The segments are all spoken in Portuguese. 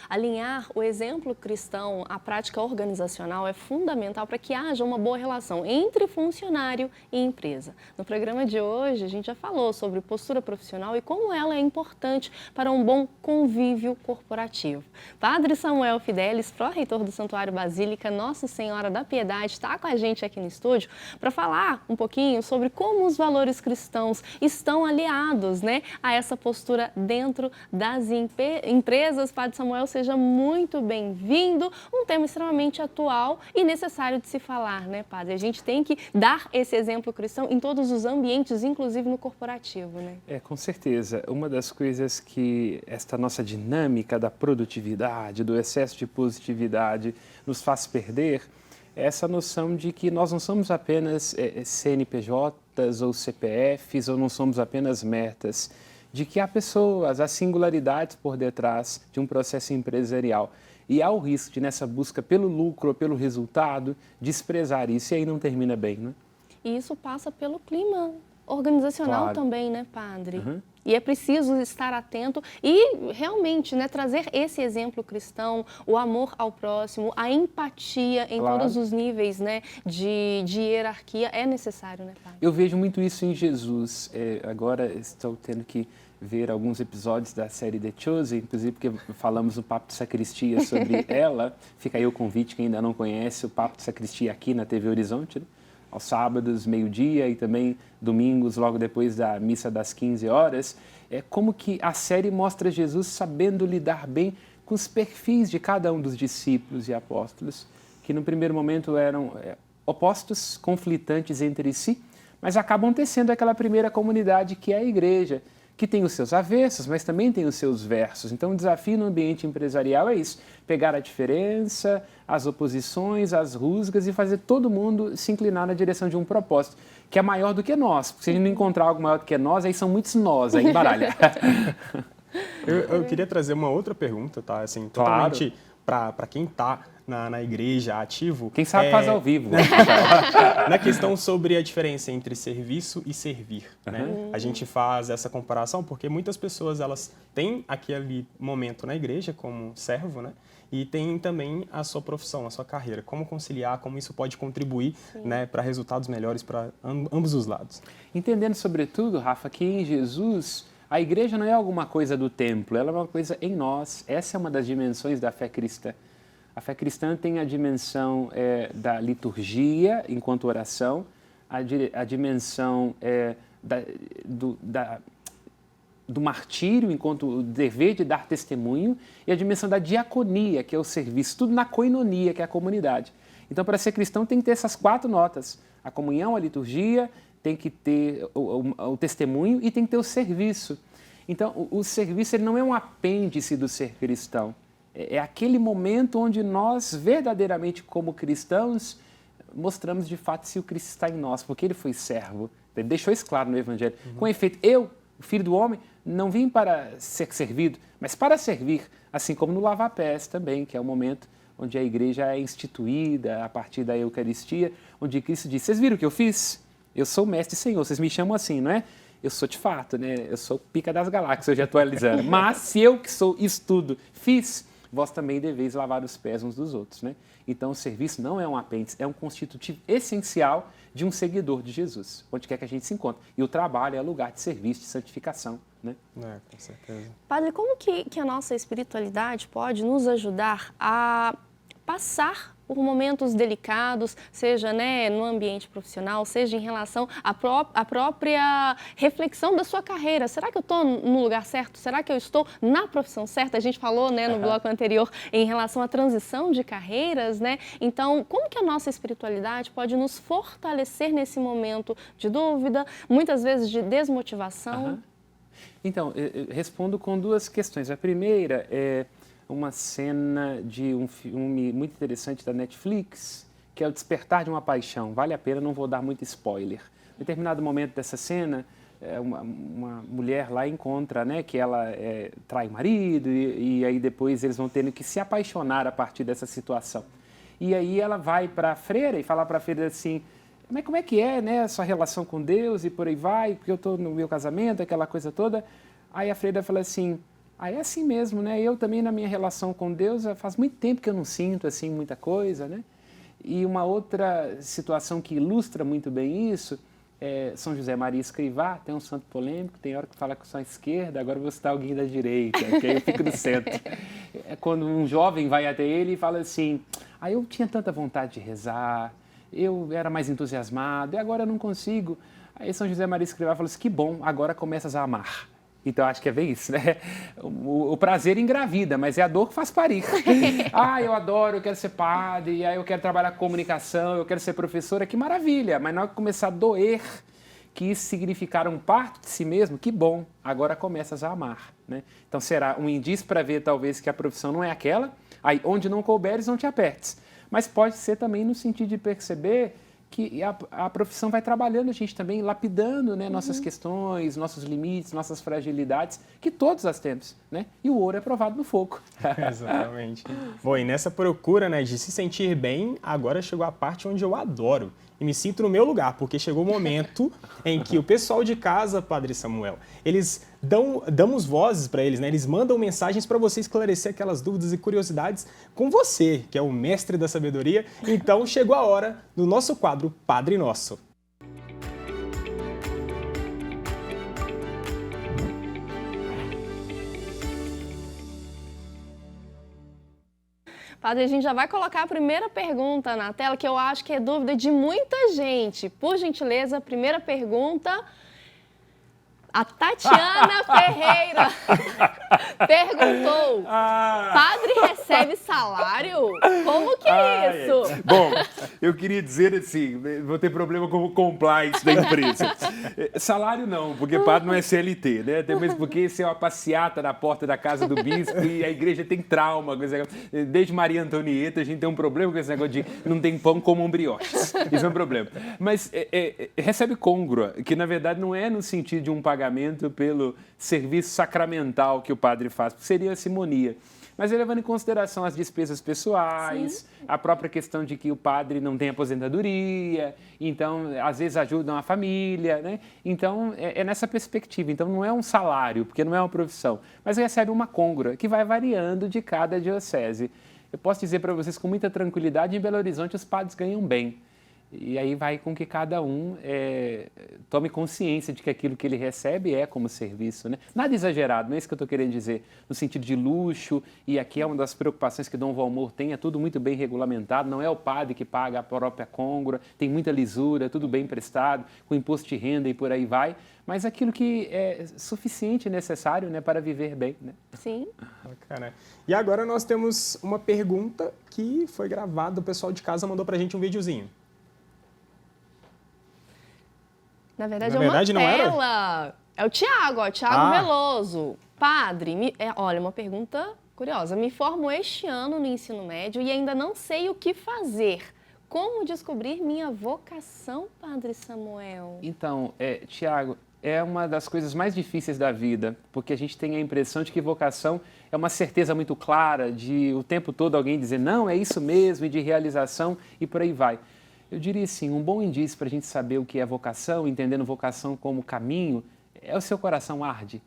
Alinhar o exemplo cristão à prática organizacional é fundamental para que haja uma boa relação entre funcionário e empresa. No programa de hoje, a gente já falou sobre postura profissional e como ela é importante para um bom convívio corporativo. Padre Samuel Fidelis, pró-reitor do Santuário Basílica Nossa Senhora da Piedade, está com a gente aqui no estúdio para falar um pouquinho sobre como os valores cristãos estão aliados, né, a essa postura dentro das empresas. Padre Samuel, seja muito bem-vindo. Um tema extremamente atual e necessário de se falar, né, Padre? A gente tem que dar esse exemplo cristão em todos os ambientes, inclusive no corporativo, né? Com certeza. Uma das coisas que esta nossa dinâmica da produtividade, do excesso de positividade nos faz perder é essa noção de que nós não somos apenas CNPJs ou CPFs, ou não somos apenas metas, de que há pessoas, há singularidades por detrás de um processo empresarial. E há o risco de, nessa busca pelo lucro ou pelo resultado, desprezar isso, e aí não termina bem, né? E isso passa pelo clima organizacional, claro, também, né, Padre? Uhum. E é preciso estar atento e realmente, né, trazer esse exemplo cristão, o amor ao próximo, a empatia em claro, todos os níveis, né, de hierarquia é necessário, né, Padre? Eu vejo muito isso em Jesus. Agora estou tendo que ver alguns episódios da série The Chosen, inclusive porque falamos no Papo de Sacristia sobre ela. Fica aí o convite, quem ainda não conhece, o Papo de Sacristia aqui na TV Horizonte, né? Aos sábados, meio-dia, e também domingos, logo depois da missa das 15 horas. É como que a série mostra Jesus sabendo lidar bem com os perfis de cada um dos discípulos e apóstolos, que no primeiro momento eram opostos, conflitantes entre si, mas acabam tecendo aquela primeira comunidade que é a igreja, que tem os seus avessos, mas também tem os seus versos. Então o desafio no ambiente empresarial é isso, pegar a diferença, as oposições, as rusgas e fazer todo mundo se inclinar na direção de um propósito, que é maior do que nós. Porque se a gente não encontrar algo maior do que nós, aí são muitos nós, aí embaralha. Eu queria trazer uma outra pergunta, tá? Assim, totalmente para quem está na igreja ativo. Quem sabe faz ao vivo. Na questão sobre a diferença entre serviço e servir, né? A gente faz essa comparação porque muitas pessoas elas têm aquele momento na igreja como servo, né? E tem também a sua profissão, a sua carreira. Como conciliar, como isso pode contribuir, né, para resultados melhores para ambos os lados. Entendendo, sobretudo, Rafa, que em Jesus a igreja não é alguma coisa do templo, ela é uma coisa em nós. Essa é uma das dimensões da fé cristã. A fé cristã tem a dimensão da liturgia enquanto oração, a dimensão do martírio enquanto o dever de dar testemunho e a dimensão da diaconia, que é o serviço, tudo na koinonia, que é a comunidade. Então, para ser cristão tem que ter essas 4 notas, a comunhão, a liturgia, tem que ter o testemunho e tem que ter o serviço. Então, o serviço ele não é um apêndice do ser cristão. É aquele momento onde nós, verdadeiramente como cristãos, mostramos de fato se o Cristo está em nós, porque ele foi servo. Ele deixou isso claro no Evangelho. Com efeito, eu, o Filho do Homem, não vim para ser servido, mas para servir, assim como no lava-pés também, que é o momento onde a igreja é instituída a partir da Eucaristia, onde Cristo diz, vocês viram o que eu fiz? Eu sou o mestre e Senhor, vocês me chamam assim, não é? Eu sou de fato, né? Eu sou o pica das galáxias, hoje atualizando. Mas se eu que sou isso tudo fiz, vós também deveis lavar os pés uns dos outros, né? Então o serviço não é um apêndice, é um constitutivo essencial de um seguidor de Jesus, onde quer que a gente se encontre. E o trabalho é lugar de serviço, de santificação, né? Com certeza. Padre, como que a nossa espiritualidade pode nos ajudar a passar por momentos delicados, seja, né, no ambiente profissional, seja em relação à própria reflexão da sua carreira. Será que eu estou no lugar certo? Será que eu estou na profissão certa? A gente falou, né, no bloco anterior em relação à transição de carreiras, né? Então, como que a nossa espiritualidade pode nos fortalecer nesse momento de dúvida, muitas vezes de desmotivação? Então, eu respondo com 2 questões. A primeira é uma cena de um filme muito interessante da Netflix, que é O Despertar de uma Paixão. Vale a pena, não vou dar muito spoiler. Em determinado momento dessa cena, uma mulher lá encontra, né, que ela trai o marido e aí depois eles vão tendo que se apaixonar a partir dessa situação. E aí ela vai para a freira e fala para a freira assim, mas como é que é, né, a sua relação com Deus e por aí vai, porque eu estou no meu casamento, aquela coisa toda. Aí a freira fala assim, Aí é assim mesmo, né? Eu também, na minha relação com Deus, faz muito tempo que eu não sinto assim muita coisa, né? E uma outra situação que ilustra muito bem isso é São José Maria Escrivá. Tem um santo polêmico, tem hora que fala que eu sou à esquerda, agora eu vou citar alguém da direita, que aí eu fico no centro. É quando um jovem vai até ele e fala assim, eu tinha tanta vontade de rezar, eu era mais entusiasmado, e agora eu não consigo. Aí São José Maria Escrivá falou assim, que bom, agora começas a amar. Então, acho que é bem isso, né? O prazer engravida, mas é a dor que faz parir. Eu adoro, eu quero ser padre, eu quero trabalhar com comunicação, eu quero ser professora, que maravilha. Mas na hora que começar a doer, que isso significar um parto de si mesmo, que bom, agora começas a amar, né? Então, será um indício para ver, talvez, que a profissão não é aquela, aí onde não couberes, não te apertes. Mas pode ser também no sentido de perceber que a profissão vai trabalhando a gente também, lapidando, né, nossas questões, nossos limites, nossas fragilidades, que todos as temos, né? E o ouro é provado no fogo. Exatamente. Bom, e nessa procura, né, de se sentir bem, agora chegou a parte onde eu adoro e me sinto no meu lugar, porque chegou o momento em que o pessoal de casa, Padre Samuel, eles damos vozes para eles, né? Eles mandam mensagens para você esclarecer aquelas dúvidas e curiosidades com você, que é o mestre da sabedoria. Então chegou a hora do nosso quadro Padre Nosso. Padre, a gente já vai colocar a primeira pergunta na tela, que eu acho que é dúvida de muita gente. Por gentileza, a primeira pergunta... A Tatiana Ferreira perguntou, padre recebe salário? Como que é isso? Bom, eu queria dizer assim, vou ter problema com o compliance da empresa. Salário não, porque padre não é CLT, né? Até mesmo porque isso é uma passeata na porta da casa do bispo e a igreja tem trauma. Desde Maria Antonieta a gente tem um problema com esse negócio de não tem pão como um brioches. Isso é um problema. Mas recebe côngrua, que na verdade não é no sentido de um pagamento pelo serviço sacramental que o padre faz, porque seria a simonia. Mas levando em consideração as despesas pessoais, a própria questão de que o padre não tem aposentadoria, então, às vezes, ajudam a família, né? Então, é nessa perspectiva. Então, não é um salário, porque não é uma profissão, mas recebe uma côngrua, que vai variando de cada diocese. Eu posso dizer para vocês com muita tranquilidade, em Belo Horizonte os padres ganham bem. E aí vai com que cada um tome consciência de que aquilo que ele recebe é como serviço, né? Nada exagerado, não é isso que eu estou querendo dizer, no sentido de luxo, e aqui é uma das preocupações que Dom Valmor tem, é tudo muito bem regulamentado, não é o padre que paga a própria côngrua, tem muita lisura, tudo bem prestado, com imposto de renda e por aí vai, mas aquilo que é suficiente e necessário, né, para viver bem, né? Sim. Bacana. E agora nós temos uma pergunta que foi gravada, o pessoal de casa mandou pra gente um videozinho. Na verdade, é uma tela. É o Tiago, Veloso. Padre, olha, uma pergunta curiosa. Me formo este ano no ensino médio e ainda não sei o que fazer. Como descobrir minha vocação, Padre Samuel? Então, Tiago, é uma das coisas mais difíceis da vida, porque a gente tem a impressão de que vocação é uma certeza muito clara, de o tempo todo alguém dizer, não, é isso mesmo, e de realização, e por aí vai. Eu diria assim, um bom indício para a gente saber o que é vocação, entendendo vocação como caminho, é o seu coração arde.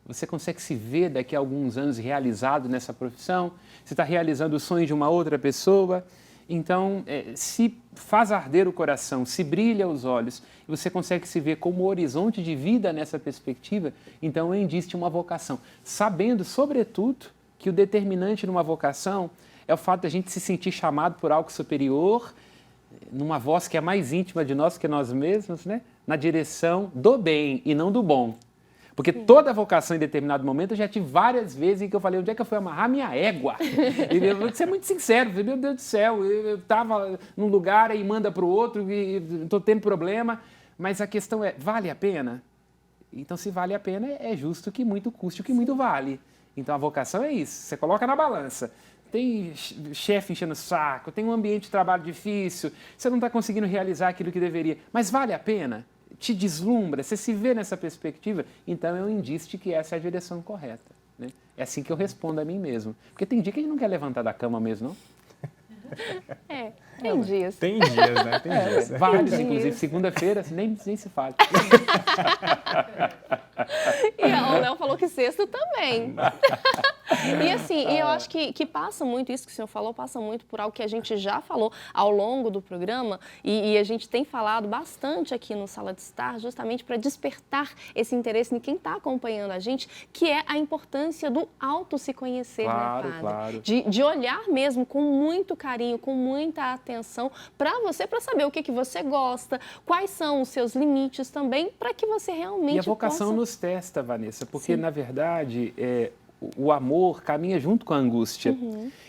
Você consegue se ver daqui a alguns anos realizado nessa profissão? Você está realizando o sonho de uma outra pessoa? Então, se faz arder o coração, se brilha os olhos, e você consegue se ver como horizonte de vida nessa perspectiva, então é um indício de uma vocação. Sabendo, sobretudo, que o determinante numa vocação é o fato de a gente se sentir chamado por algo superior, numa voz que é mais íntima de nós que nós mesmos, né? Na direção do bem e não do bom. Porque toda vocação em determinado momento eu já tive várias vezes em que eu falei, onde é que eu fui amarrar minha égua? E eu vou ser muito sincero, meu Deus do céu, eu estava num lugar e manda para o outro e estou tendo problema, mas a questão é, vale a pena? Então, se vale a pena, é justo que muito custe o que muito vale. Então, a vocação é isso, você coloca na balança. Tem chefe enchendo o saco, tem um ambiente de trabalho difícil, você não está conseguindo realizar aquilo que deveria, mas vale a pena? Te deslumbra, você se vê nessa perspectiva, então é um indício de que essa é a direção correta, né? É assim que eu respondo a mim mesmo. Porque tem dia que a gente não quer levantar da cama mesmo, não? Tem dias. Tem dias, né? Tem dias. Vários, Dias. inclusive, segunda-feira, nem se fala. E o Léo falou que sexta também. E assim, eu acho que passa muito, isso que o senhor falou, passa muito por algo que a gente já falou ao longo do programa e a gente tem falado bastante aqui no Sala de Estar, justamente para despertar esse interesse em quem está acompanhando a gente, que é a importância do auto se conhecer, Claro, né, padre? claro. De olhar mesmo com muito carinho, com muita atenção para você, para saber o que você gosta, quais são os seus limites também, para que você realmente E a vocação possa... nos testa, Vanessa, porque, Sim. na verdade, o amor caminha junto com a angústia.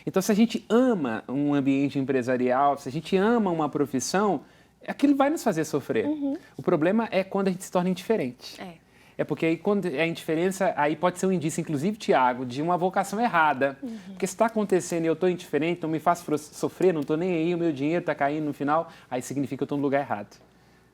Então, se a gente ama um ambiente empresarial, se a gente ama uma profissão, aquilo vai nos fazer sofrer. O problema é quando a gente se torna indiferente. É porque aí, quando é indiferença, aí pode ser um indício, inclusive, Tiago, de uma vocação errada. Porque se está acontecendo e eu estou indiferente, não me faço sofrer, não estou nem aí, o meu dinheiro está caindo no final, aí significa que eu estou no lugar errado.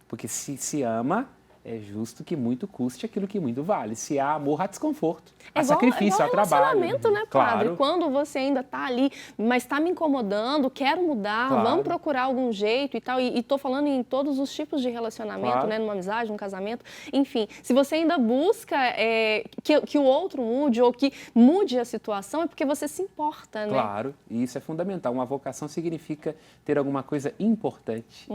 Porque se ama, é justo que muito custe aquilo que muito vale. Se há amor, há desconforto, há sacrifício, há trabalho. Relacionamento, né, padre? Claro. Quando você ainda está ali, mas está me incomodando, quero mudar, Claro. vamos procurar algum jeito e tal. E estou falando em todos os tipos de relacionamento, Claro. né? Numa amizade, num casamento. Enfim, se você ainda busca que o outro mude ou que mude a situação, é porque você se importa, né? Claro, e isso é fundamental. Uma vocação significa ter alguma coisa importante.